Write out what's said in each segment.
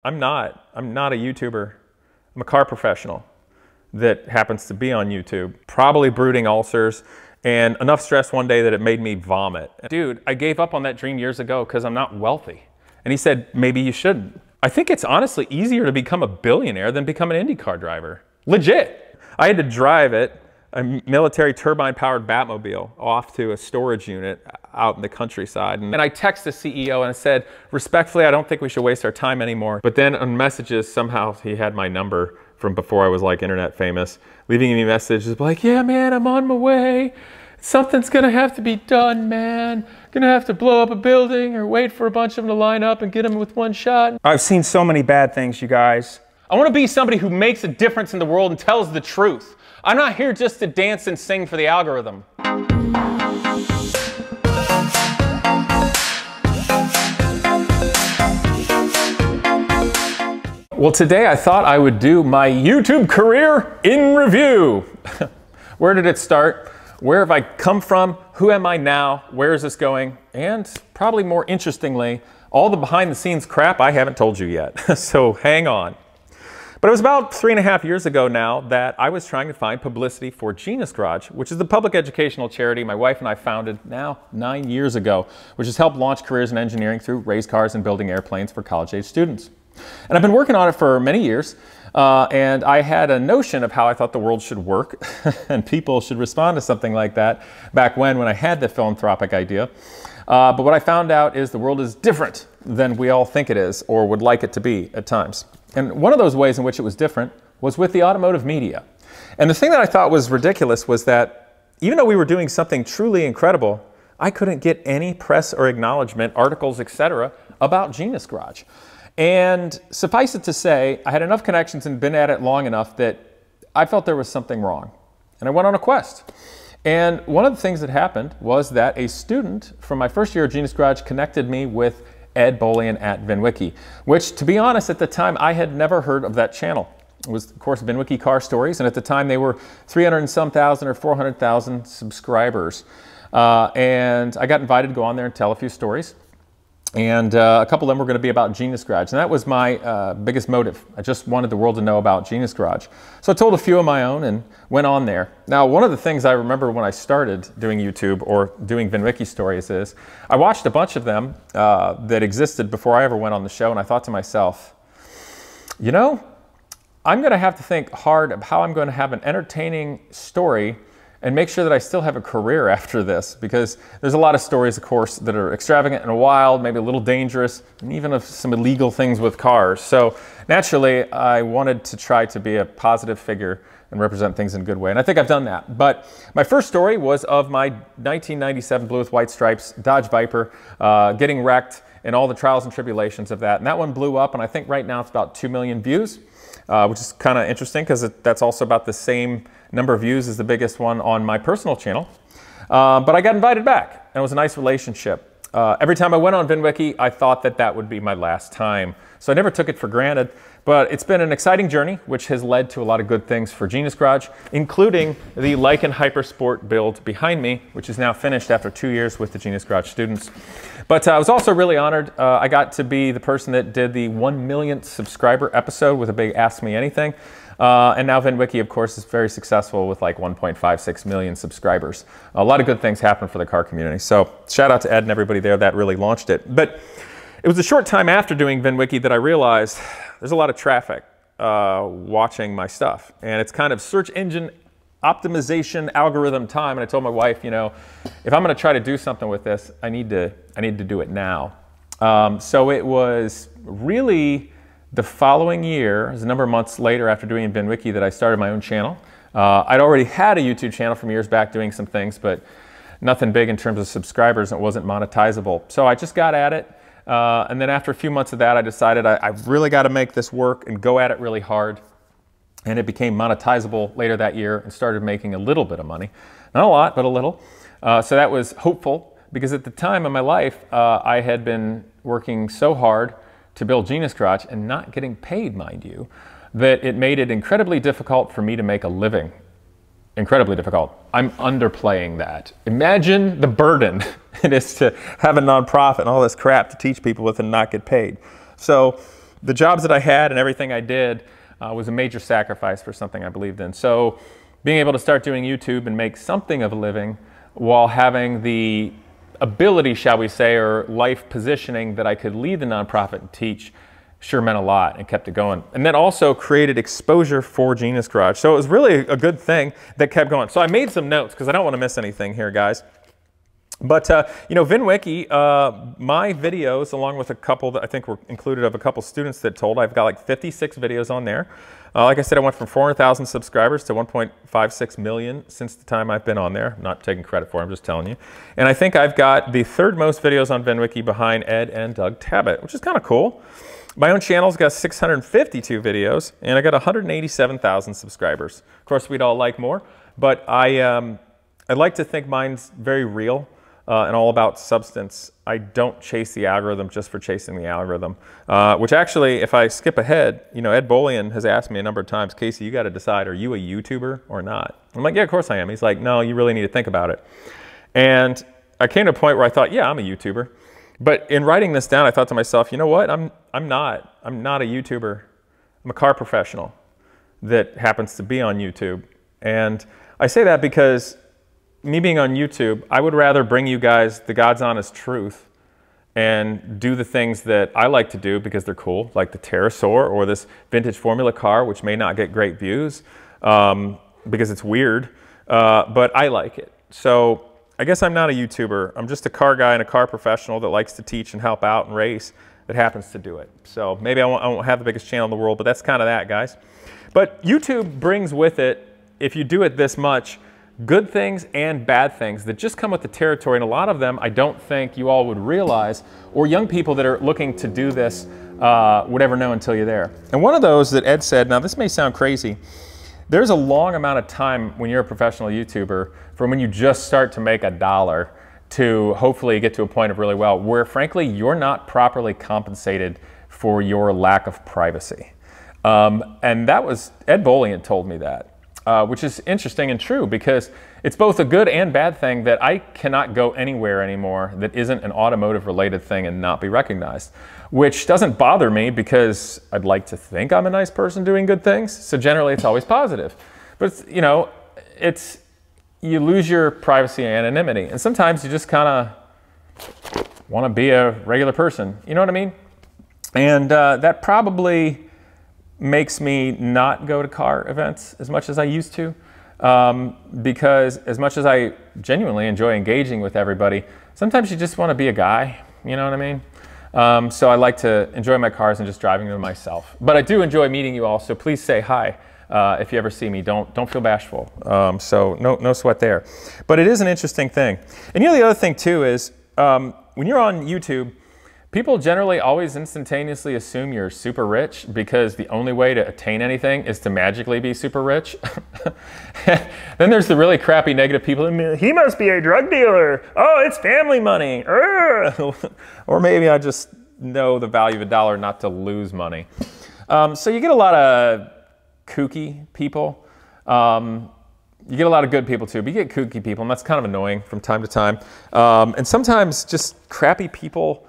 I'm not a YouTuber. I'm a car professional that happens to be on YouTube, probably brooding ulcers and enough stress one day that it made me vomit. Dude, I gave up on that dream years ago because I'm not wealthy. And he said, maybe you shouldn't. I think it's honestly easier to become a billionaire than become an IndyCar driver. Legit. I had to drive it, a military turbine-powered Batmobile, off to a storage unit out in the countryside. And I texted the CEO and I said, respectfully, I don't think we should waste our time anymore. But then on messages, somehow he had my number from before I was like internet famous, leaving me messages like, yeah, man, I'm on my way. Something's gonna have to be done, man. Gonna have to blow up a building or wait for a bunch of them to line up and get them with one shot. I've seen so many bad things, you guys. I want to be somebody who makes a difference in the world and tells the truth. I'm not here just to dance and sing for the algorithm. Well, today I thought I would do my YouTube career in review. Where did it start? Where have I come from? Who am I now? Where is this going? And probably more interestingly, all the behind the scenes crap I haven't told you yet. So hang on. But it was about 3.5 years ago now that I was trying to find publicity for Genius Garage, which is the public educational charity my wife and I founded now 9 years ago, which has helped launch careers in engineering through race cars and building airplanes for college-age students. And I've been working on it for many years, and I had a notion of how I thought the world should work and people should respond to something like that back when I had the philanthropic idea. But what I found out is the world is different than we all think it is or would like it to be at times. And one of those ways in which it was different was with the automotive media. And the thing that I thought was ridiculous was that even though we were doing something truly incredible, I couldn't get any press or acknowledgement, articles, etc., about Genius Garage. And suffice it to say, I had enough connections and been at it long enough that I felt there was something wrong. And I went on a quest. And one of the things that happened was that a student from my first year at Genius Garage connected me with Ed Bolian at VinWiki, which, to be honest, at the time I had never heard of that channel. It was, of course, VinWiki Car Stories, and at the time they were 300 and some thousand or 400,000 subscribers. And I got invited to go on there and tell a few stories. And a couple of them were going to be about Genius Garage. And that was my biggest motive. I just wanted the world to know about Genius Garage. So I told a few of my own and went on there. Now, one of the things I remember when I started doing YouTube or doing VinWiki stories is I watched a bunch of them that existed before I ever went on the show. And I thought to myself, you know, I'm going to have to think hard of how I'm going to have an entertaining story and make sure that I still have a career after this, because there's a lot of stories, of course, that are extravagant and wild, maybe a little dangerous, and even of some illegal things with cars. So naturally, I wanted to try to be a positive figure and represent things in a good way, and I think I've done that. But my first story was of my 1997 blue with white stripes Dodge Viper getting wrecked and all the trials and tribulations of that. And that one blew up, and I think right now it's about 2 million views, which is kind of interesting because that's also about the same number of views as the biggest one on my personal channel. But I got invited back, and it was a nice relationship. Every time I went on VinWiki, I thought that that would be my last time. So I never took it for granted, but it's been an exciting journey, which has led to a lot of good things for Genius Garage, including the Lykan Hypersport build behind me, which is now finished after 2 years with the Genius Garage students. But I was also really honored. I got to be the person that did the 1 millionth subscriber episode with a big Ask Me Anything. And now VinWiki, of course, is very successful with like 1.56 million subscribers. A lot of good things happen for the car community. So shout out to Ed and everybody there that really launched it. But it was a short time after doing VinWiki that I realized there's a lot of traffic watching my stuff. And it's kind of search engine optimization algorithm time. And I told my wife, you know, if I'm going to try to do something with this, I need to do it now. So it was really the following year, it was a number of months later after doing VinWiki, that I started my own channel. I'd already had a YouTube channel from years back doing some things, but nothing big in terms of subscribers, and it wasn't monetizable. So I just got at it. And then after a few months of that, I decided I've really got to make this work and go at it really hard. And it became monetizable later that year and started making a little bit of money. Not a lot, but a little. So that was hopeful, because at the time in my life, I had been working so hard to build Genius Garage and not getting paid, mind you, that it made it incredibly difficult for me to make a living. Incredibly difficult. I'm underplaying that. Imagine the burden it is to have a nonprofit and all this crap to teach people with and not get paid. So the jobs that I had and everything I did was a major sacrifice for something I believed in. So being able to start doing YouTube and make something of a living while having the ability, shall we say, or life positioning that I could lead the nonprofit and teach sure meant a lot and kept it going. And then also created exposure for Genius Garage. So it was really a good thing that kept going. So I made some notes because I don't want to miss anything here, guys. But, you know, VinWiki, my videos, along with a couple that I think were included of a couple students that told, I've got like 56 videos on there. Like I said, I went from 400,000 subscribers to 1.56 million since the time I've been on there. I'm not taking credit for it, I'm just telling you. And I think I've got the third most videos on VinWiki behind Ed and Doug Tabbitt, which is kind of cool. My own channel's got 652 videos, and I got 187,000 subscribers. Of course, we'd all like more, but I like to think mine's very real. And all about substance. I don't chase the algorithm just for chasing the algorithm. Which actually, if I skip ahead, you know, Ed Bolian has asked me a number of times, Casey, you got to decide, are you a YouTuber or not? I'm like, yeah, of course I am. He's like, no, you really need to think about it. And I came to a point where I thought, yeah, I'm a YouTuber. But in writing this down, I thought to myself, you know what? I'm not a YouTuber. I'm a car professional that happens to be on YouTube. And I say that because me being on YouTube, I would rather bring you guys the God's honest truth and do the things that I like to do because they're cool, like the pterosaur or this vintage Formula car, which may not get great views because it's weird, but I like it. So I guess I'm not a YouTuber. I'm just a car guy and a car professional that likes to teach and help out and race that happens to do it. So maybe I won't have the biggest channel in the world, but that's kind of that, guys. But YouTube brings with it, if you do it this much, good things and bad things that just come with the territory, and a lot of them I don't think you all would realize, or young people that are looking to do this would ever know until you're there. And one of those that Ed said, now this may sound crazy, there's a long amount of time when you're a professional YouTuber from when you just start to make $1 to hopefully get to a point of really well, where frankly you're not properly compensated for your lack of privacy. And that was, Ed Bolian told me that. Which is interesting and true because it's both a good and bad thing that I cannot go anywhere anymore that isn't an automotive related thing and not be recognized, which doesn't bother me because I'd like to think I'm a nice person doing good things. So generally it's always positive, but it's, you know, you lose your privacy and anonymity. And sometimes you just kind of want to be a regular person. You know what I mean? And that probably makes me not go to car events as much as I used to because as much as I genuinely enjoy engaging with everybody, sometimes you just want to be a guy, you know what I mean? So I like to enjoy my cars and just driving them myself. But I do enjoy meeting you all, so please say hi if you ever see me. Don't feel bashful. So no sweat there. But it is an interesting thing. And you know the other thing too is when you're on YouTube, people generally always instantaneously assume you're super rich because the only way to attain anything is to magically be super rich. Then there's the really crappy negative people. He must be a drug dealer. Oh, it's family money. Or maybe I just know the value of $1 not to lose money. So you get a lot of kooky people. You get a lot of good people too, but you get kooky people, and that's kind of annoying from time to time. And sometimes just crappy people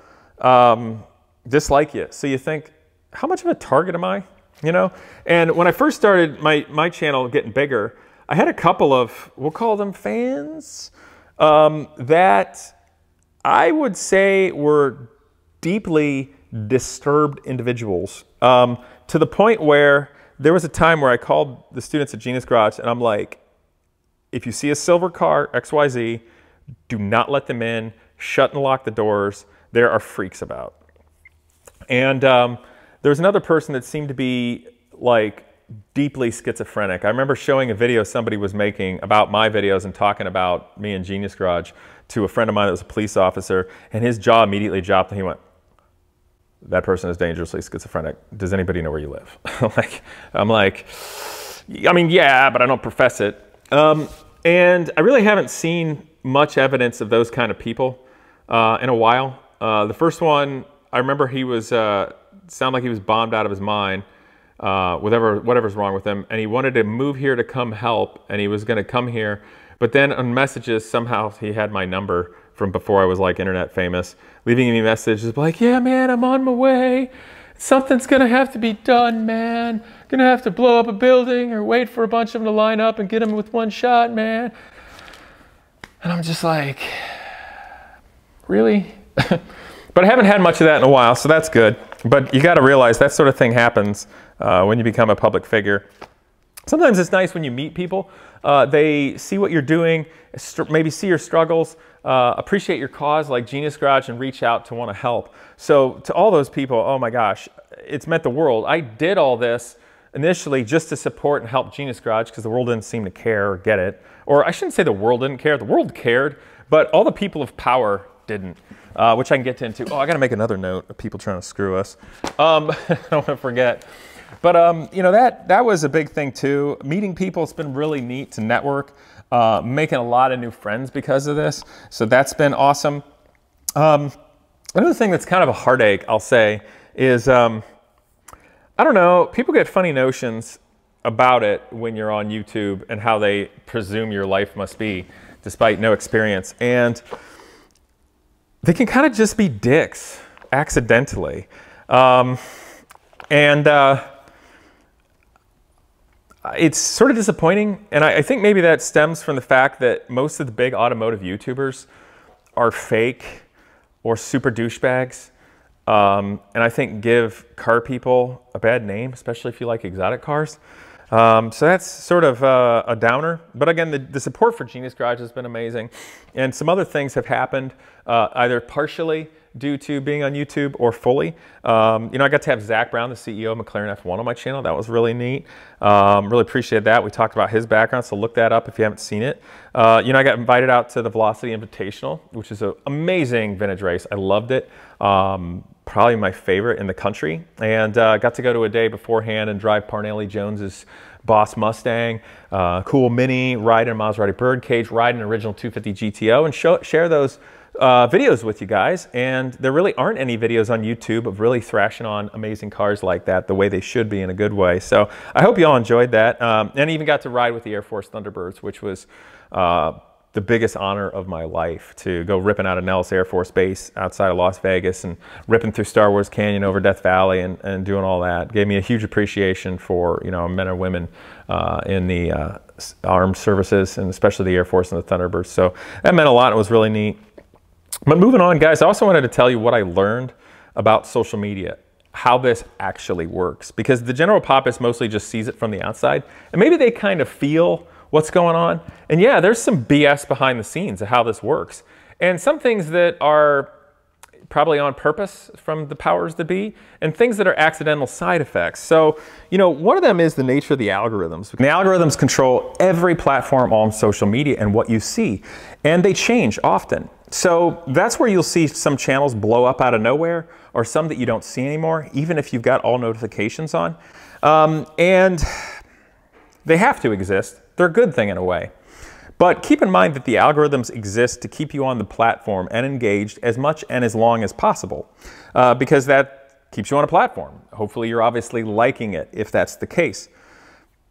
dislike you. So you think, how much of a target am I? You know? And when I first started my channel getting bigger, I had a couple of, we'll call them fans, that I would say were deeply disturbed individuals, to the point where there was a time where I called the students at Genius Garage and I'm like, if you see a silver car, XYZ, do not let them in, shut and lock the doors. There are freaks about. And there was another person that seemed to be like deeply schizophrenic. I remember showing a video somebody was making about my videos and talking about me in Genius Garage to a friend of mine that was a police officer, and his jaw immediately dropped and he went, that person is dangerously schizophrenic. Does anybody know where you live? I'm like, I mean, yeah, but I don't profess it. And I really haven't seen much evidence of those kind of people in a while. The first one, I remember he was, sounded like he was bombed out of his mind, whatever's wrong with him, and he wanted to move here to come help, and he was going to come here, but then on messages, somehow he had my number from before I was like internet famous, leaving me messages like, yeah, man, I'm on my way. something's gonna have to be done, man. Gonna have to blow up a building or wait for a bunch of them to line up and get them with one shot, man. And I'm just like, really? But I haven't had much of that in a while, so that's good. But you gotta realize that sort of thing happens when you become a public figure. Sometimes it's nice when you meet people. They see what you're doing, maybe see your struggles, appreciate your cause like Genius Garage, and reach out to want to help. So to all those people, oh my gosh, it's meant the world. I did all this initially just to support and help Genius Garage because the world didn't seem to care or get it. Or I shouldn't say the world didn't care. The world cared, but all the people of power didn't, which I can get into. Oh, I got to make another note of people trying to screw us. I don't want to forget. But you know, that was a big thing too. Meeting people, it's been really neat to network, making a lot of new friends because of this. So that's been awesome. Another thing that's kind of a heartache, I'll say, is I don't know, people get funny notions about it when you're on YouTube and how they presume your life must be despite no experience. And they can kind of just be dicks accidentally. It's sort of disappointing, and I think maybe that stems from the fact that most of the big automotive YouTubers are fake or super douchebags, and I think give car people a bad name, especially if you like exotic cars. So that's sort of a downer. But again, the support for Genius Garage has been amazing, and some other things have happened, either partially due to being on YouTube or fully. You know, I got to have Zach Brown, the CEO of McLaren F1 on my channel. That was really neat. Really appreciated that. We talked about his background, so look that up if you haven't seen it. You know, I got invited out to the Velocity Invitational, which is an amazing vintage race. I loved it. Probably my favorite in the country. And got to go to a day beforehand and drive Parnelli Jones's Boss Mustang, cool Mini, ride in a Maserati Birdcage, ride an original 250 GTO, and share those videos with you guys. And there really aren't any videos on YouTube of really thrashing on amazing cars like that the way they should be, in a good way. So I hope you all enjoyed that. And even got to ride with the Air Force Thunderbirds, which was the biggest honor of my life, to go ripping out of Nellis Air Force Base outside of Las Vegas and ripping through Star Wars Canyon over Death Valley and doing all that. Gave me a huge appreciation for, you know, men or women in the armed services, and especially the Air Force and the Thunderbirds. So that meant a lot. It was really neat. But moving on, guys, I also wanted to tell you what I learned about social media, how this actually works, because the general populace mostly just sees it from the outside, and maybe they kind of feel what's going on. And yeah, there's some BS behind the scenes of how this works, and some things that are probably on purpose from the powers that be, and things that are accidental side effects. So, you know, one of them is the nature of the algorithms. The algorithms control every platform on social media and what you see, and they change often. So that's where you'll see some channels blow up out of nowhere, or some that you don't see anymore, even if you've got all notifications on. And they have to exist. They're a good thing in a way. But keep in mind that the algorithms exist to keep you on the platform and engaged as much and as long as possible, because that keeps you on a platform. Hopefully you're obviously liking it if that's the case.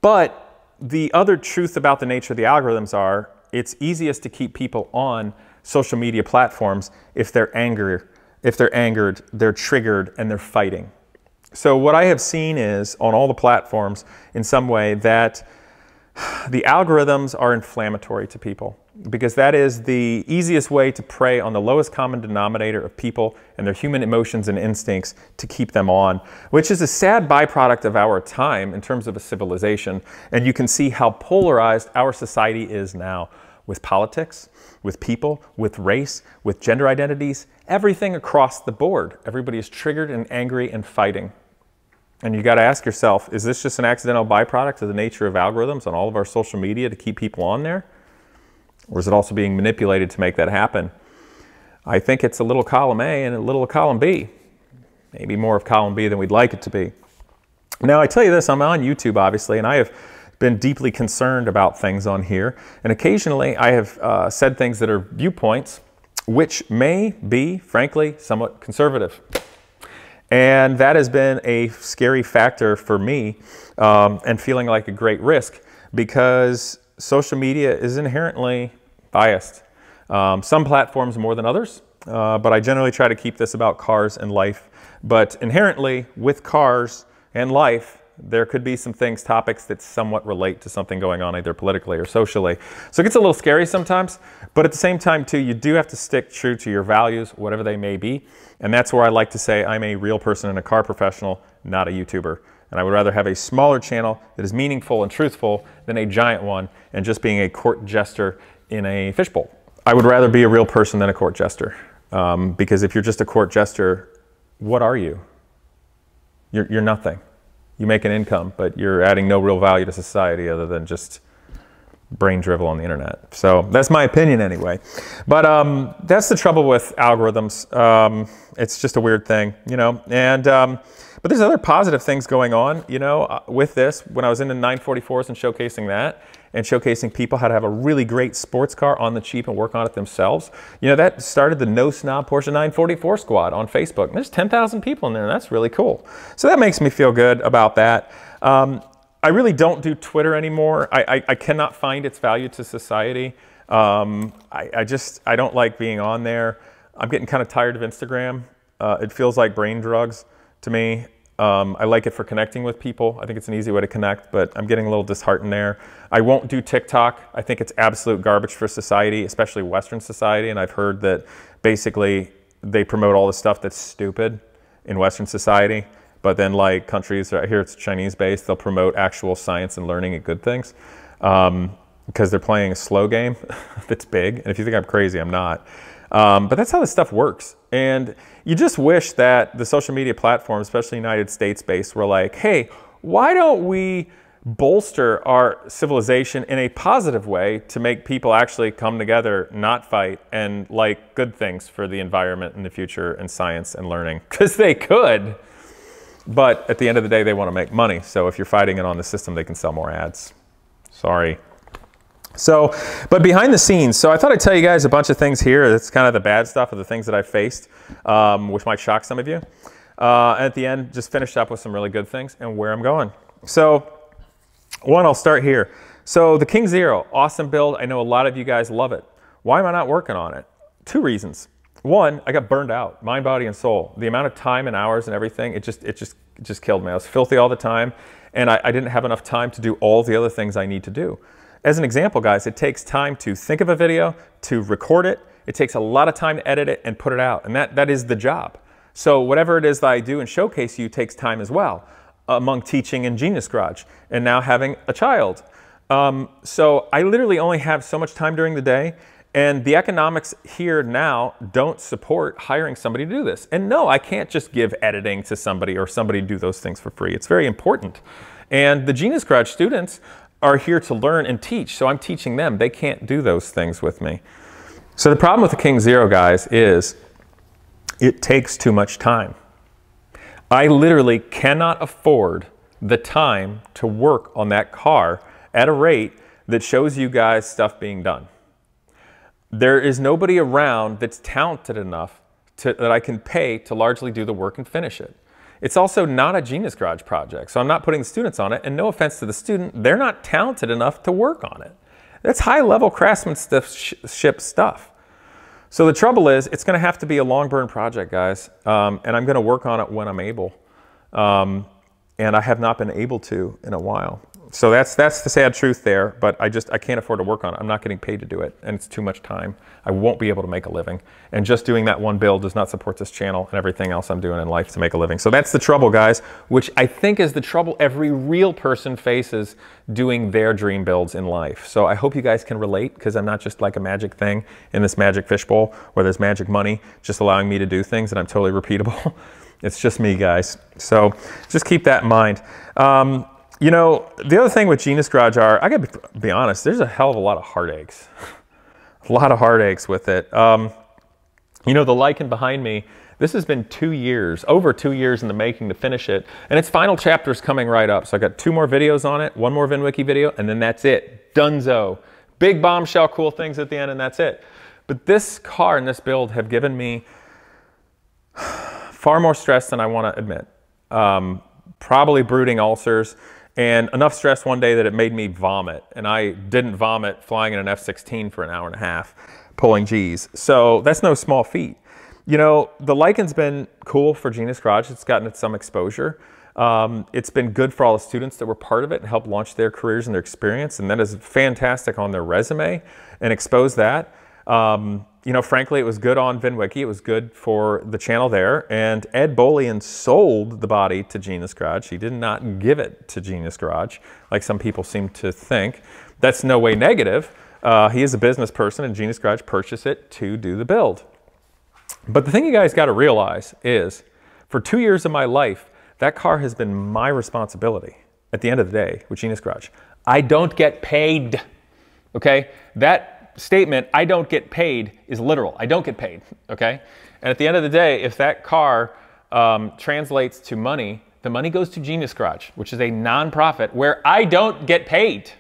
But the other truth about the nature of the algorithms are, it's easiest to keep people on social media platforms if they're angered, they're triggered, and they're fighting. So what I have seen is, on all the platforms in some way, that the algorithms are inflammatory to people, because that is the easiest way to prey on the lowest common denominator of people and their human emotions and instincts to keep them on, which is a sad byproduct of our time in terms of a civilization. And you can see how polarized our society is now, with politics, with people, with race, with gender identities, everything across the board. Everybody is triggered and angry and fighting. And you got to ask yourself, is this just an accidental byproduct of the nature of algorithms on all of our social media to keep people on there? Or is it also being manipulated to make that happen? I think it's a little column A and a little column B. Maybe more of column B than we'd like it to be. Now, I tell you this, I'm on YouTube, obviously, and I have been deeply concerned about things on here. And occasionally I have said things that are viewpoints which may be, frankly, somewhat conservative. And that has been a scary factor for me, and feeling like a great risk, because social media is inherently biased. Some platforms more than others, but I generally try to keep this about cars and life But inherently, with cars and life, there could be some topics that somewhat relate to something going on either politically or socially. So it gets a little scary sometimes, but at the same time too, you do have to stick true to your values, whatever they may be. And that's where I like to say I'm a real person and a car professional, not a YouTuber. And I would rather have a smaller channel that is meaningful and truthful than a giant one and just being a court jester in a fishbowl. I would rather be a real person than a court jester. Because if you're just a court jester, what are you? You're nothing. You make an income, but you're adding no real value to society other than just brain drivel on the internet. So that's my opinion anyway. But that's the trouble with algorithms. It's just a weird thing, you know. And but there's other positive things going on, you know, with this. When I was into 944s and showcasing that, and showcasing people how to have a really great sports car on the cheap and work on it themselves. You know, that started the No Snob Porsche 944 squad on Facebook. And there's 10,000 people in there, and that's really cool. So that makes me feel good about that. I really don't do Twitter anymore. I cannot find its value to society. I don't like being on there. I'm getting kind of tired of Instagram. It feels like brain drugs to me. I like it for connecting with people. I think it's an easy way to connect, but I'm getting a little disheartened there. I won't do TikTok. I think it's absolute garbage for society, especially Western society. And I've heard that basically they promote all the stuff that's stupid in Western society. But then like countries, right here it's Chinese based, they'll promote actual science and learning and good things because they're playing a slow game that's big. And if you think I'm crazy, I'm not. But that's how this stuff works. And you just wish that the social media platforms, especially United States based, were like, hey, why don't we bolster our civilization in a positive way to make people actually come together, not fight, and like good things for the environment in the future and science and learning? Because they could, but at the end of the day, they want to make money. So if you're fighting it on the system, they can sell more ads. Sorry. So, but behind the scenes, so I thought I'd tell you guys a bunch of things here. That's kind of the bad stuff of the things that I've faced, which might shock some of you. And at the end, just finish up with some really good things and where I'm going. So, one, I'll start here. So the King Zero, awesome build. I know a lot of you guys love it. Why am I not working on it? Two reasons. One, I got burned out, mind, body, and soul. The amount of time and hours and everything, it just killed me. I was filthy all the time, and I didn't have enough time to do all the other things I need to do. As an example, guys, it takes time to think of a video, to record it. It takes a lot of time to edit it and put it out, and that is the job. So whatever it is that I do and showcase you takes time as well, among teaching in Genius Garage and now having a child. So I literally only have so much time during the day, and the economics here now don't support hiring somebody to do this. And no, I can't just give editing to somebody or somebody do those things for free. It's very important. And the Genius Garage students are here to learn and teach, so I'm teaching them. They can't do those things with me. So the problem with the King Zero, guys, is it takes too much time. I literally cannot afford the time to work on that car at a rate that shows you guys stuff being done. There is nobody around that's talented enough that I can pay to largely do the work and finish it. It's also not a Genius Garage project, so I'm not putting the students on it, and no offense to the student, they're not talented enough to work on it. That's high-level craftsmanship stuff. So the trouble is, it's going to have to be a long burn project, guys, and I'm going to work on it when I'm able, and I have not been able to in a while. So that's the sad truth there, but I can't afford to work on it. I'm not getting paid to do it, and it's too much time. I won't be able to make a living, and just doing that one build does not support this channel and everything else I'm doing in life to make a living. So that's the trouble, guys, which I think is the trouble every real person faces doing their dream builds in life. So I hope you guys can relate, because I'm not just like a magic thing in this magic fishbowl where there's magic money just allowing me to do things and I'm totally repeatable. It's just me, guys. So just keep that in mind. You know, the other thing with Genius Garage I gotta be honest, there's a hell of a lot of heartaches. A lot of heartaches with it. You know, the Lycan behind me, this has been 2 years, over 2 years in the making to finish it, and its final chapter is coming right up. So I got 2 more videos on it, 1 more VinWiki video, and then that's it. Dunzo. Big bombshell, cool things at the end, and that's it. But this car and this build have given me far more stress than I want to admit. Probably brooding ulcers. And enough stress one day that it made me vomit. And I didn't vomit flying in an F-16 for an hour and a half, pulling G's. So that's no small feat. You know, the Lycan's been cool for Genius Garage. It's gotten some exposure. It's been good for all the students that were part of it and helped launch their careers and their experience. And that is fantastic on their resume and expose that. You know, frankly, it was good on VinWiki. It was good for the channel there. And Ed Bolian sold the body to Genius Garage. He did not give it to Genius Garage, like some people seem to think. That's no way negative. He is a business person, and Genius Garage purchased it to do the build. But the thing you guys got to realize is, for 2 years of my life, that car has been my responsibility at the end of the day with Genius Garage. I don't get paid, okay? That statement, I don't get paid, is literal. I don't get paid, okay? And at the end of the day, if that car translates to money, the money goes to Genius Garage, which is a nonprofit where I don't get paid.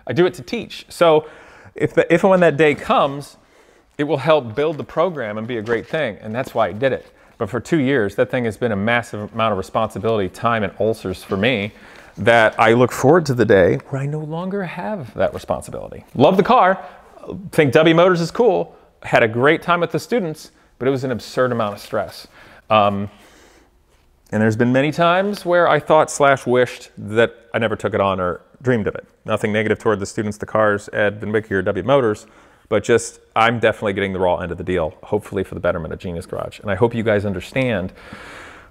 I do it to teach. So if and when that day comes, it will help build the program and be a great thing, and that's why I did it. But for 2 years, that thing has been a massive amount of responsibility, time, and ulcers for me that I look forward to the day where I no longer have that responsibility. Love the car, think W Motors is cool, had a great time with the students, but it was an absurd amount of stress. And there's been many times where I thought / wished that I never took it on or dreamed of it. Nothing negative toward the students, the cars, Ed, VinWiki, or W Motors, but just I'm definitely getting the raw end of the deal, hopefully for the betterment of Genius Garage. And I hope you guys understand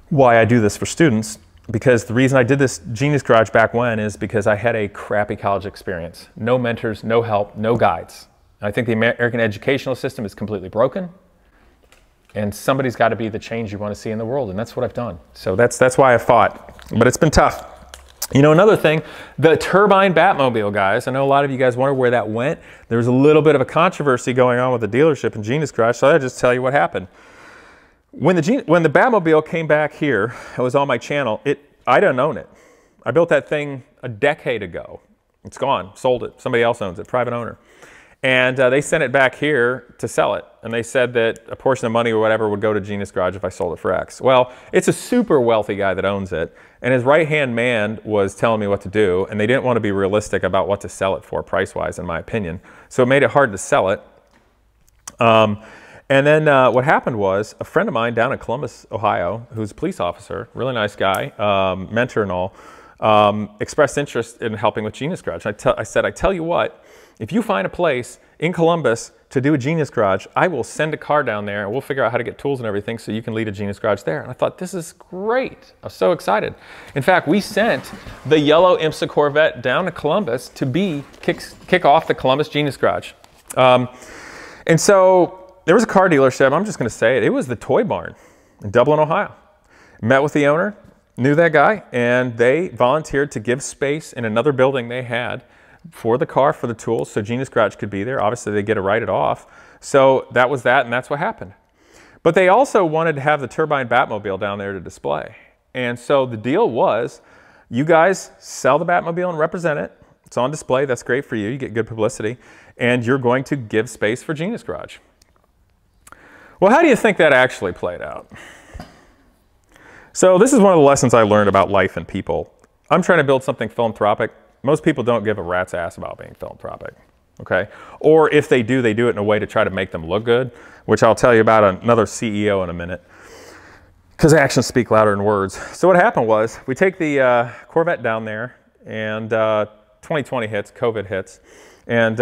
why I do this for students, because the reason I did this Genius Garage back when is because I had a crappy college experience. No mentors, no help, no guides. I think the American educational system is completely broken, and somebody's got to be the change you want to see in the world, and that's what I've done. So that's why I fought, but it's been tough. You know, another thing, the Turbine Batmobile, guys. I know a lot of you guys wonder where that went. There was a little bit of a controversy going on with the dealership in Genius Garage, so I'll just tell you what happened. When the Batmobile came back here, it was on my channel, I don't own it. I built that thing a decade ago. It's gone, sold it. Somebody else owns it, private owner. And they sent it back here to sell it. And they said that a portion of money or whatever would go to Genius Garage if I sold it for X. Well, it's a super wealthy guy that owns it. And his right-hand man was telling me what to do. And they didn't want to be realistic about what to sell it for price-wise, in my opinion. So it made it hard to sell it. And then what happened was a friend of mine down in Columbus, Ohio, who's a police officer, really nice guy, mentor and all, expressed interest in helping with Genius Garage. I said, I tell you what, if you find a place in Columbus to do a Genius Garage, I will send a car down there and we'll figure out how to get tools and everything so you can lead a Genius Garage there. And I thought, this is great. I was so excited. In fact, we sent the yellow IMSA Corvette down to Columbus to kick off the Columbus Genius Garage. And so there was a car dealership, I'm just going to say it, it was the Toy Barn in Dublin, Ohio. Met with the owner, knew that guy, and they volunteered to give space in another building they had for the car, for the tools, so Genius Garage could be there. Obviously, they get to write it off. So that was that, and that's what happened. But they also wanted to have the Turbine Batmobile down there to display. And so the deal was, you guys sell the Batmobile and represent it. It's on display. That's great for you. You get good publicity. And you're going to give space for Genius Garage. Well, how do you think that actually played out? So this is one of the lessons I learned about life and people. I'm trying to build something philanthropic. Most people don't give a rat's ass about being philanthropic, okay? Or if they do it in a way to try to make them look good, which I'll tell you about another CEO in a minute, because actions speak louder than words. So what happened was, we take the Corvette down there, and 2020 hits, COVID hits, and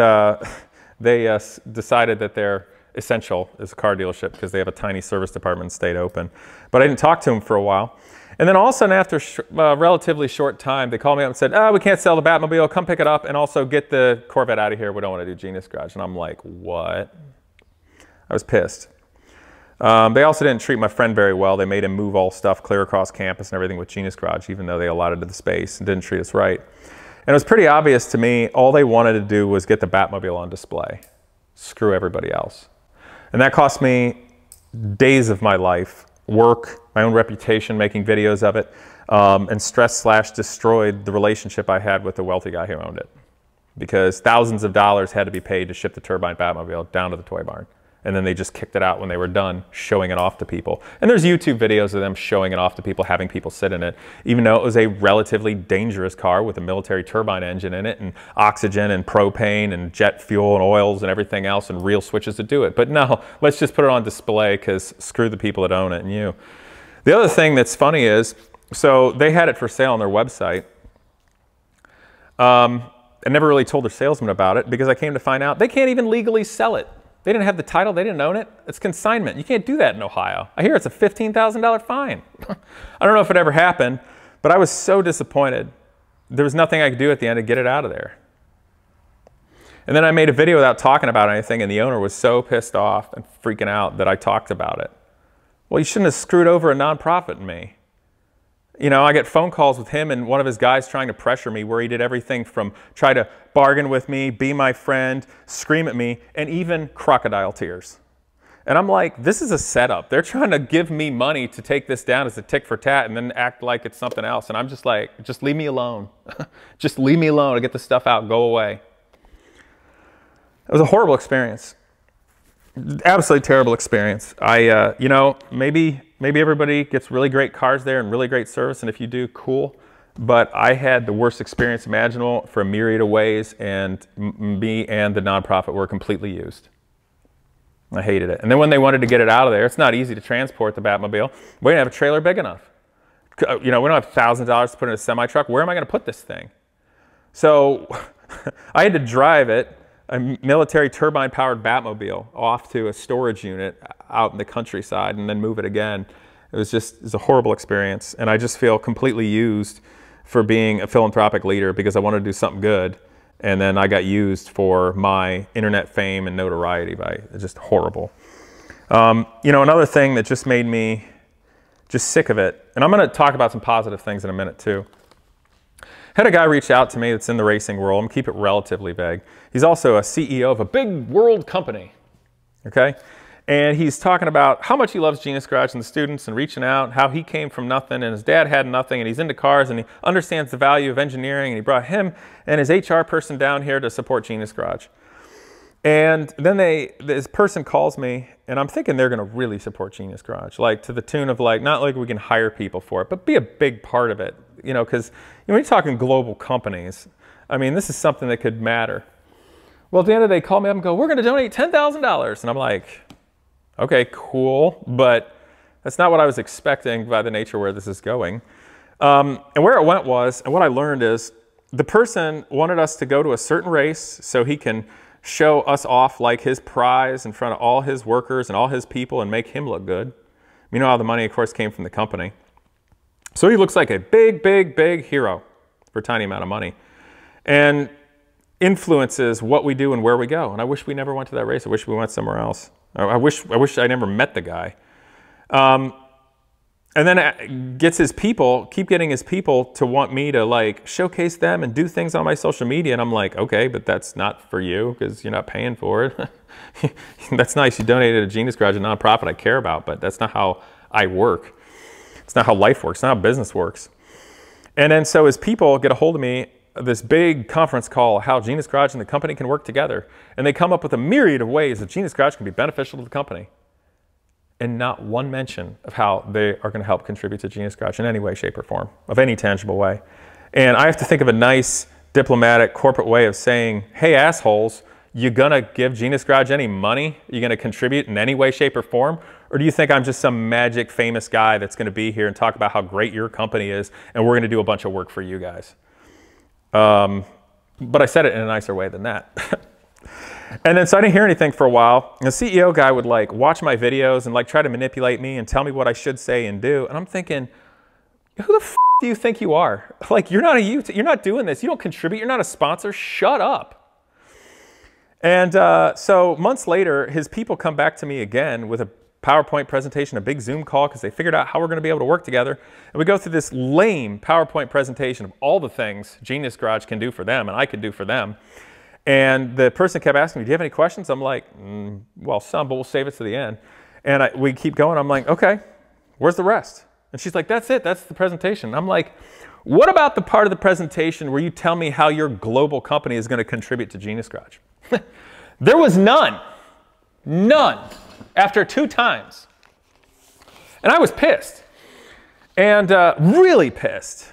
they decided that they're essential as a car dealership because they have a tiny service department and stayed open. But I didn't talk to them for a while. And then all of a sudden, after a relatively short time, they called me up and said, oh, we can't sell the Batmobile, come pick it up, and also get the Corvette out of here. We don't want to do Genius Garage. And I'm like, what? I was pissed. They also didn't treat my friend very well. They made him move all stuff clear across campus and everything with Genius Garage, even though they allotted the space and didn't treat us right. And it was pretty obvious to me, all they wanted to do was get the Batmobile on display. Screw everybody else. And that cost me days of my life, work, my own reputation, making videos of it, and stress/destroyed the relationship I had with the wealthy guy who owned it. Because thousands of dollars had to be paid to ship the Turbine Batmobile down to the Toy Barn. And then they just kicked it out when they were done showing it off to people. And there's YouTube videos of them showing it off to people, having people sit in it, even though it was a relatively dangerous car with a military turbine engine in it and oxygen and propane and jet fuel and oils and everything else and real switches to do it. But no, let's just put it on display because screw the people that own it and you. The other thing that's funny is, so they had it for sale on their website. I never really told their salesman about it because I came to find out they can't even legally sell it. They didn't have the title. They didn't own it. It's consignment. You can't do that in Ohio. I hear it's a $15,000 fine. I don't know if it ever happened, but I was so disappointed. There was nothing I could do at the end to get it out of there. And then I made a video without talking about anything, and the owner was so pissed off and freaking out that I talked about it. Well, you shouldn't have screwed over a nonprofit in me. You know, I get phone calls with him and one of his guys trying to pressure me where he did everything from try to bargain with me, be my friend, scream at me, and even crocodile tears. And I'm like, this is a setup. They're trying to give me money to take this down as a tick for tat and then act like it's something else. And I'm just like, just leave me alone. Just leave me alone to get the stuff out, go away. It was a horrible experience. Absolutely terrible experience. You know, maybe everybody gets really great cars there and really great service, and if you do, cool. But I had the worst experience imaginable for a myriad of ways, and me and the nonprofit were completely used. I hated it. And then when they wanted to get it out of there, it's not easy to transport the Batmobile. We didn't have a trailer big enough. You know, we don't have $1,000 to put in a semi-truck. Where am I going to put this thing? So I had to drive it, a military turbine-powered Batmobile, off to a storage unit out in the countryside and then move it again. It was a horrible experience. And I just feel completely used for being a philanthropic leader because I wanted to do something good. And then I got used for my internet fame and notoriety by just horrible. You know, another thing that just made me just sick of it, and I'm going to talk about some positive things in a minute too. Had a guy reach out to me that's in the racing world. I'm going to keep it relatively vague. He's also a CEO of a big world company, okay? And he's talking about how much he loves Genius Garage and the students and reaching out, how he came from nothing and his dad had nothing and he's into cars and he understands the value of engineering and he brought him and his HR person down here to support Genius Garage. And then this person calls me and I'm thinking they're going to really support Genius Garage, like to the tune of like, not like we can hire people for it, but be a big part of it, you know, because when you're talking global companies, I mean, this is something that could matter. Well, at the end of the day, they call me up and go, we're going to donate $10,000. And I'm like, okay, cool, but that's not what I was expecting by the nature where this is going. And where it went was, and what I learned is, the person wanted us to go to a certain race so he can show us off like his prize in front of all his workers and all his people and make him look good. You know how the money, of course, came from the company. So he looks like a big, big, big hero for a tiny amount of money. And influences what we do and where we go. And I wish we never went to that race. I wish we went somewhere else. I wish I never met the guy. And then it gets his people, keep getting his people to want me to like showcase them and do things on my social media. And I'm like, okay, but that's not for you because you're not paying for it. That's nice. You donated to Genius Garage, a nonprofit I care about, but that's not how I work. It's not how life works. It's not how business works. And then so his people get a hold of me, this big conference call, how Genius Garage and the company can work together. And they come up with a myriad of ways that Genius Garage can be beneficial to the company. And not one mention of how they are going to help contribute to Genius Garage in any way, shape, or form, of any tangible way. And I have to think of a nice, diplomatic, corporate way of saying, hey, assholes, you going to give Genius Garage any money? You going to contribute in any way, shape, or form? Or do you think I'm just some magic, famous guy that's going to be here and talk about how great your company is, and we're going to do a bunch of work for you guys? But I said it in a nicer way than that. And then so I didn't hear anything for a while. And the CEO guy would like watch my videos and like try to manipulate me and tell me what I should say and do. And I'm thinking, who the f do you think you are? Like, you're not doing this. You don't contribute. You're not a sponsor. Shut up. And so months later, his people come back to me again with a PowerPoint presentation, a big Zoom call, because they figured out how we're going to be able to work together. And we go through this lame PowerPoint presentation of all the things Genius Garage can do for them and I can do for them. And the person kept asking me, do you have any questions? I'm like, well, some, but we'll save it to the end. And we keep going. I'm like, okay, where's the rest? And she's like, that's it. That's the presentation. I'm like, what about the part of the presentation where you tell me how your global company is going to contribute to Genius Garage? There was none. None. After 2 times. And I was pissed. And really pissed.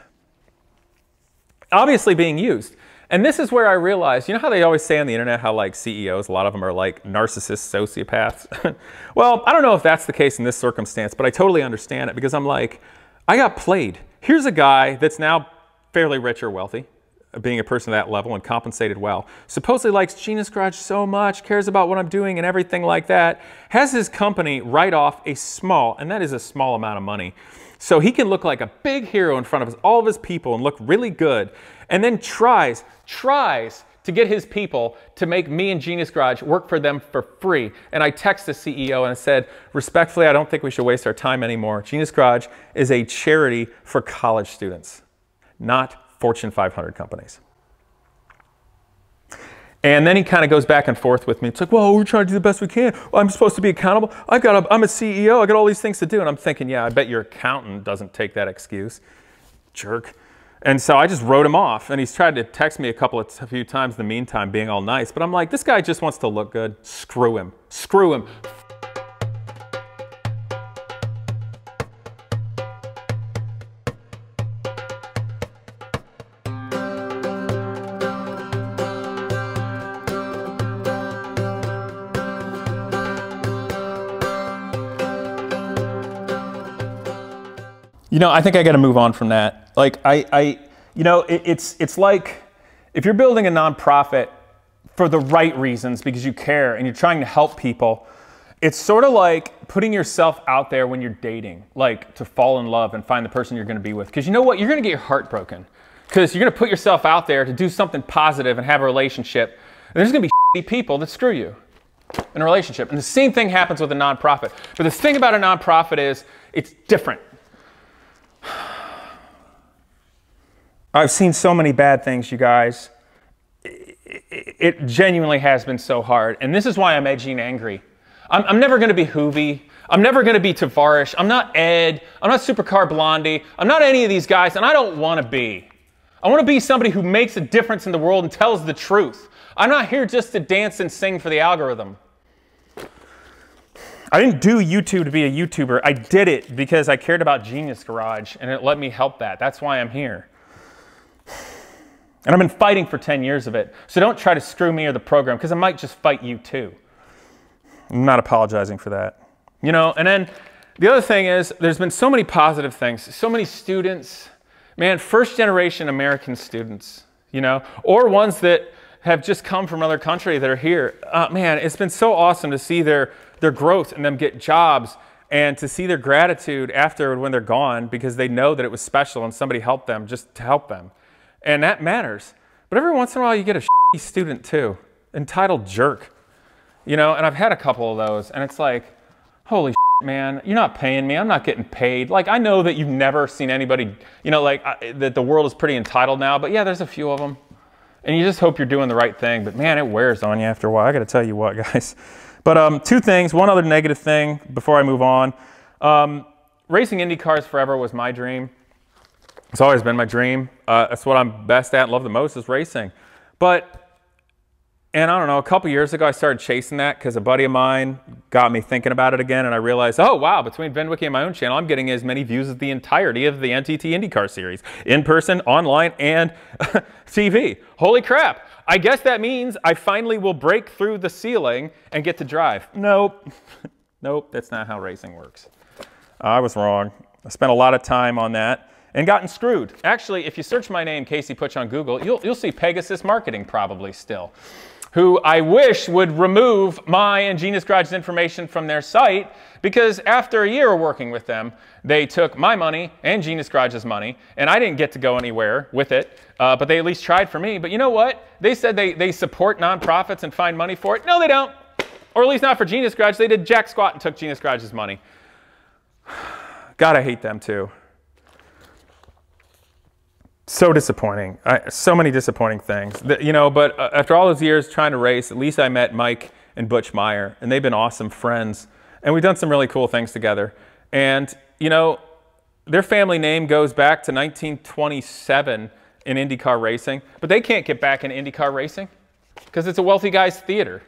Obviously being used. And this is where I realized, you know how they always say on the internet how like CEOs, a lot of them are like narcissists, sociopaths? Well, I don't know if that's the case in this circumstance, but I totally understand it because I'm like, I got played. Here's a guy that's now fairly rich or wealthy, being a person at that level and compensated well, supposedly likes Genius Garage so much, cares about what I'm doing and everything like that, has his company write off a small, and that is a small amount of money, so he can look like a big hero in front of all of his people and look really good, and then tries to get his people to make me and Genius Garage work for them for free. And I text the CEO and I said, respectfully, I don't think we should waste our time anymore. Genius Garage is a charity for college students, not Fortune 500 companies. And then he kind of goes back and forth with me. It's like, well, we're trying to do the best we can. Well, I'm supposed to be accountable. I'm a CEO. I got all these things to do. And I'm thinking, yeah, I bet your accountant doesn't take that excuse. Jerk. And so I just wrote him off. And he's tried to text me a few times in the meantime, being all nice. But I'm like, this guy just wants to look good. Screw him. Screw him. You know, I think I got to move on from that. Like, it's like if you're building a nonprofit for the right reasons because you care and you're trying to help people, it's sort of like putting yourself out there when you're dating, like to fall in love and find the person you're going to be with. Because you know what? You're going to get your heart broken because you're going to put yourself out there to do something positive and have a relationship. And there's going to be shitty people that screw you in a relationship. And the same thing happens with a nonprofit. But the thing about a nonprofit is it's different. I've seen so many bad things, you guys. It genuinely has been so hard. And this is why I'm edgy and angry. I'm never going to be Hoovy. I'm never going to be Tavarish. I'm not Ed. I'm not Supercar Blondie. I'm not any of these guys, and I don't want to be. I want to be somebody who makes a difference in the world and tells the truth. I'm not here just to dance and sing for the algorithm. I didn't do YouTube to be a YouTuber. I did it because I cared about Genius Garage, and it let me help that. That's why I'm here. And I've been fighting for 10 years of it. So don't try to screw me or the program, because I might just fight you too. I'm not apologizing for that. You know, and then the other thing is, there's been so many positive things. So many students, man, first generation American students, you know, or ones that have just come from another country that are here. Man, it's been so awesome to see their growth and them get jobs and to see their gratitude after when they're gone because they know that it was special and somebody helped them just to help them. And that matters. But every once in a while you get a shitty student too, entitled jerk. You know, and I've had a couple of those and it's like, holy shit, man, you're not paying me, I'm not getting paid. Like, I know that you've never seen anybody, you know, like that the world is pretty entitled now, but yeah, there's a few of them. And you just hope you're doing the right thing, but man, it wears on you after a while. I gotta tell you what, guys. But 2 things, one other negative thing before I move on. Racing Indy cars forever was my dream. It's always been my dream. That's what I'm best at and love the most is racing. And I don't know, a couple years ago I started chasing that because a buddy of mine got me thinking about it again and I realized, oh wow, between VinWiki and my own channel, I'm getting as many views as the entirety of the NTT IndyCar series. In person, online, and TV. Holy crap. I guess that means I finally will break through the ceiling and get to drive. Nope. Nope, that's not how racing works. I was wrong. I spent a lot of time on that and gotten screwed. Actually, if you search my name, Casey Putsch, on Google, you'll see Pegasus Marketing probably still, who I wish would remove my and Genius Garage's information from their site because after a year of working with them, they took my money and Genius Garage's money, and I didn't get to go anywhere with it, but they at least tried for me. But you know what? They said they support nonprofits and find money for it. No, they don't. Or at least not for Genius Garage. They did jack squat and took Genius Garage's money. God, I hate them too. So disappointing. So many disappointing things. You know, but after all those years trying to race, at least I met Mike and Butch Meyer, and they've been awesome friends. And we've done some really cool things together. And, you know, their family name goes back to 1927 in IndyCar racing, but they can't get back in IndyCar racing. because it's a wealthy guy's theater.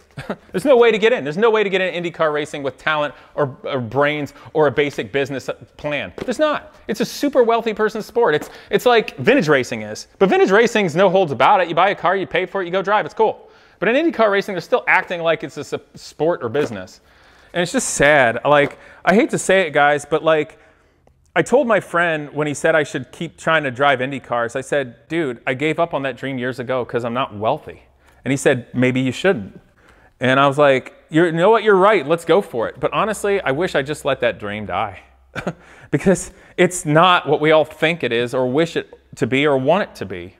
There's no way to get in. There's no way to get in IndyCar racing with talent or brains or a basic business plan. There's not. It's a super wealthy person's sport. It's like vintage racing is. But vintage racing's no holds about it. You buy a car, you pay for it, you go drive. It's cool. But in IndyCar racing, they're still acting like it's a sport or business. And it's just sad. Like, I hate to say it, guys, but like, I told my friend when he said I should keep trying to drive Indy cars, I said, dude, I gave up on that dream years ago because I'm not wealthy. And he said, maybe you shouldn't. And I was like, you know what, you're right, let's go for it. But honestly, I wish I just let that dream die. Because it's not what we all think it is or wish it to be or want it to be.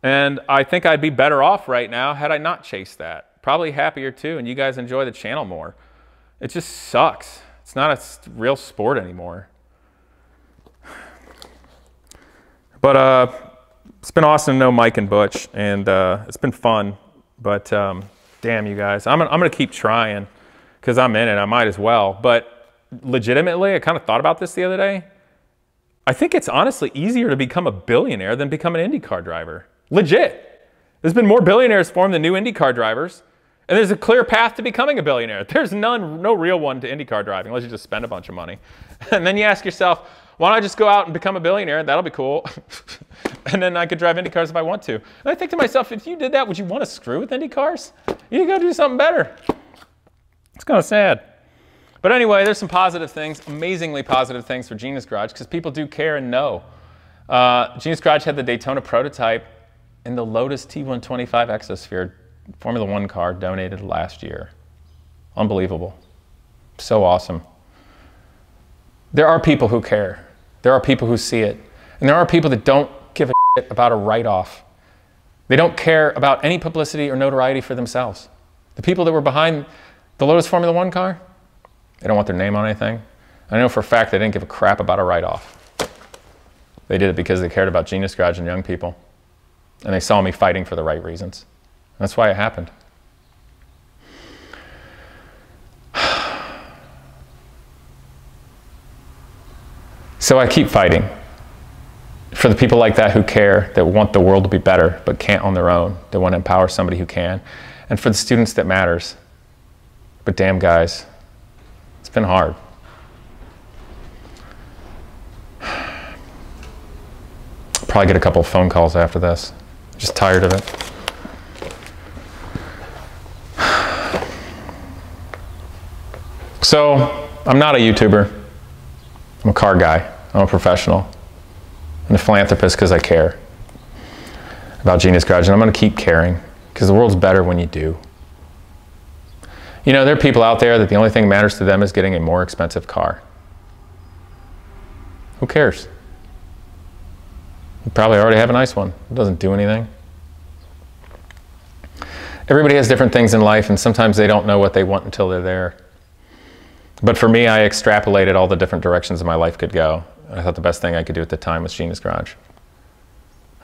And I think I'd be better off right now had I not chased that. Probably happier too, and you guys enjoy the channel more. It just sucks. It's not a real sport anymore. But it's been awesome to know Mike and Butch, and it's been fun. But damn, you guys, I'm gonna keep trying because I'm in it. I might as well. But legitimately, I kind of thought about this the other day. I think it's honestly easier to become a billionaire than become an IndyCar driver. Legit. There's been more billionaires formed than new IndyCar drivers, and there's a clear path to becoming a billionaire. There's no real one to IndyCar driving unless you just spend a bunch of money. And then you ask yourself, why don't I just go out and become a billionaire? That'll be cool. And then I could drive Indy cars if I want to. And I think to myself, if you did that, would you want to screw with Indy cars? You go do something better. It's kind of sad. But anyway, there's some positive things, amazingly positive things for Gina's Garage, because people do care and know. Gina's Garage had the Daytona prototype and the Lotus T125 Exosphere Formula One car donated last year. Unbelievable. So awesome. There are people who care. There are people who see it. And there are people that don't give a shit about a write-off. They don't care about any publicity or notoriety for themselves. The people that were behind the Lotus Formula One car, they don't want their name on anything. I know for a fact they didn't give a crap about a write-off. They did it because they cared about Genius Garage and young people. And they saw me fighting for the right reasons. That's why it happened. So I keep fighting for the people like that who care, that want the world to be better, but can't on their own. They want to empower somebody who can. And for the students that matters. But damn, guys, it's been hard. Probably get a couple of phone calls after this. Just tired of it. So, I'm not a YouTuber. I'm a car guy. I'm a professional. I'm a philanthropist because I care about Genius Garage, and I'm going to keep caring because the world's better when you do. You know, there are people out there that the only thing that matters to them is getting a more expensive car. Who cares? You probably already have a nice one. It doesn't do anything. Everybody has different things in life, and sometimes they don't know what they want until they're there. But for me, I extrapolated all the different directions my life could go. I thought the best thing I could do at the time was Genius Garage.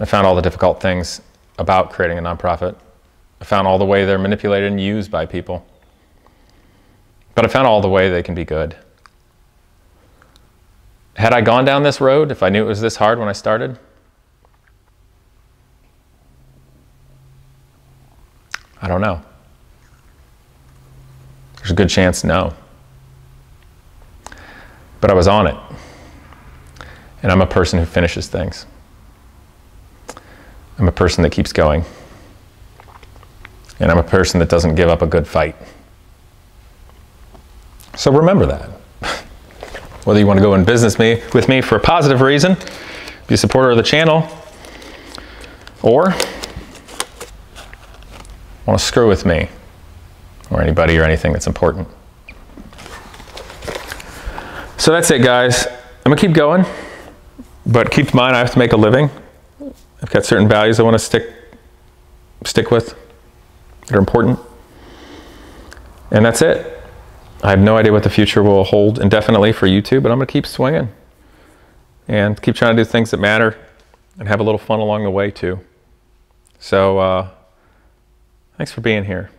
I found all the difficult things about creating a nonprofit. I found all the way they're manipulated and used by people. But I found all the way they can be good. Had I gone down this road, if I knew it was this hard when I started, I don't know. There's a good chance no. But I was on it. And I'm a person who finishes things. I'm a person that keeps going. And I'm a person that doesn't give up a good fight. So remember that. Whether you want to go in business with me for a positive reason, be a supporter of the channel, or want to screw with me or anybody or anything that's important. So that's it, guys. I'm gonna keep going, but keep in mind I have to make a living. I've got certain values I want to stick with that are important, and that's it. I have no idea what the future will hold indefinitely for YouTube, but I'm gonna keep swinging and keep trying to do things that matter and have a little fun along the way too. So thanks for being here.